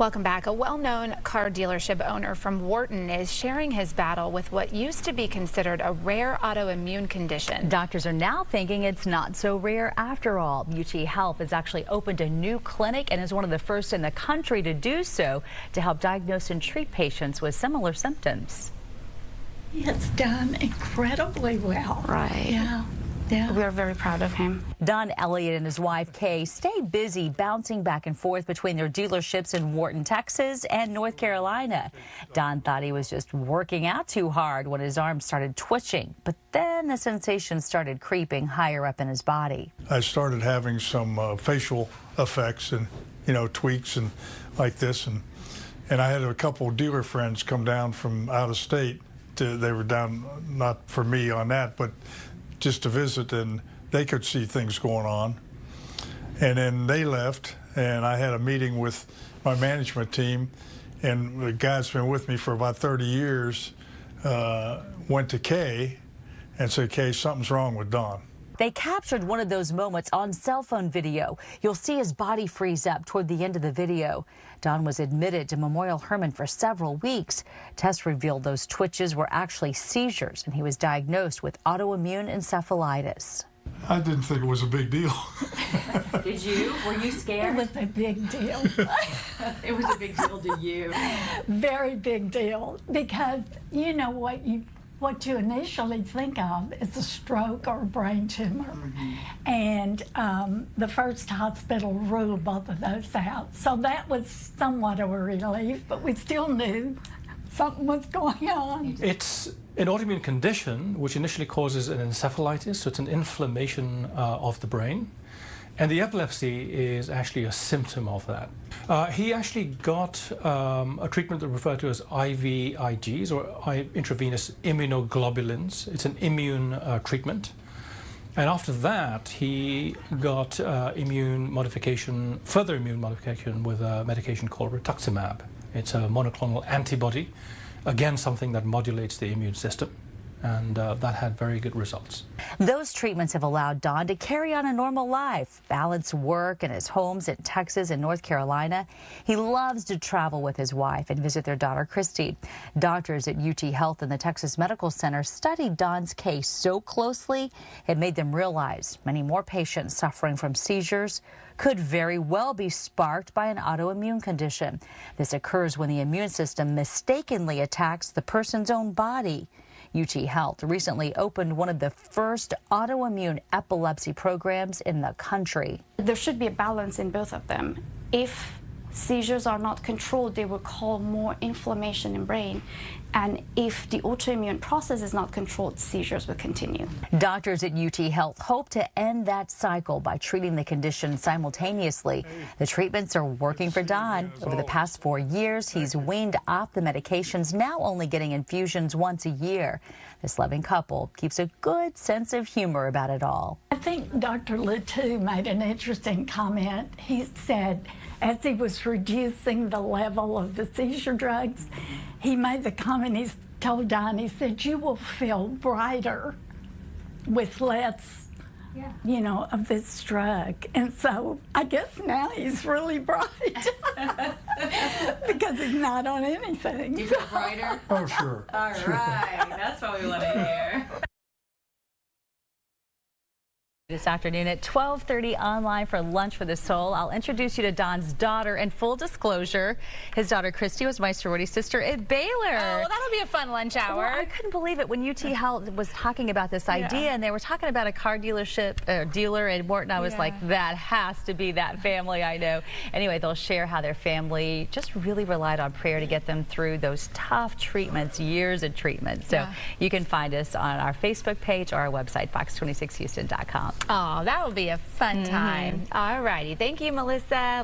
Welcome back. A well-known car dealership owner from Wharton is sharing his battle with what used to be considered a rare autoimmune condition. Doctors are now thinking it's not so rare after all. UT Health has actually opened a new clinic and is one of the first in the country to do so to help diagnose and treat patients with similar symptoms. It's done incredibly well. Right. Yeah. We're very proud of him. Don, Elliot, and his wife, Kay, stay busy bouncing back and forth between their dealerships in Wharton, Texas and North Carolina. Don thought he was just working out too hard when his arm started twitching, but then the sensation started creeping higher up in his body. I started having some facial effects and, tweaks and like this. And I had a couple of dealer friends come down from out of state. They were down, not for me on that, but just to visit, and they could see things going on. And then they left, and I had a meeting with my management team, and the guy that's been with me for about 30 years went to Kay and said, Kay, something's wrong with Don. They captured one of those moments on cell phone video. You'll see his body freeze up toward the end of the video. Don was admitted to Memorial Hermann for several weeks. Tests revealed those twitches were actually seizures, and he was diagnosed with autoimmune encephalitis. I didn't think it was a big deal. Did you? Were you scared? It was a big deal. It was a big deal to you. Very big deal, because you know what you initially think of is a stroke or a brain tumor. And the first hospital ruled both of those out. So that was somewhat of a relief, but we still knew something was going on. It's an autoimmune condition which initially causes an encephalitis, so it's an inflammation of the brain. And the epilepsy is actually a symptom of that. He actually got a treatment that referred to as IVIGs, or intravenous immunoglobulins. It's an immune treatment. And after that, he got further immune modification with a medication called rituximab. It's a monoclonal antibody, again, something that modulates the immune system. And that had very good results. Those treatments have allowed Don to carry on a normal life, balance work and his homes in Texas and North Carolina. He loves to travel with his wife and visit their daughter, Christy. Doctors at UT Health and the Texas Medical Center studied Don's case so closely, it made them realize many more patients suffering from seizures could very well be sparked by an autoimmune condition. This occurs when the immune system mistakenly attacks the person's own body. UT Health recently opened one of the first autoimmune epilepsy programs in the country. There should be a balance in both of them. If seizures are not controlled, they will cause more inflammation in brain. And if the autoimmune process is not controlled, seizures will continue. Doctors at UT Health hope to end that cycle by treating the condition simultaneously. The treatments are working for Don. Over the past 4 years, he's weaned off the medications, now only getting infusions once a year. This loving couple keeps a good sense of humor about it all. I think Dr. Letou made an interesting comment. He said, as he was reducing the level of the seizure drugs, he made the comment, he told Don, he said, you will feel brighter with less, of this drug. And so I guess now he's really bright because he's not on anything. Do you feel brighter? Oh, sure. All right, that's what we want to hear. This afternoon at 12:30 online for Lunch for the Soul. I'll introduce you to Don's daughter. And full disclosure, his daughter Christy was my sorority sister at Baylor. Oh, that'll be a fun lunch hour. Well, I couldn't believe it when UT Health was talking about this idea, and they were talking about a car dealership dealer in Wharton. I was like, that has to be that family I know. Anyway, they'll share how their family just really relied on prayer to get them through those tough treatments, years of treatment. So you can find us on our Facebook page or our website, fox26houston.com. Oh, that will be a fun time. All righty. Thank you, Melissa.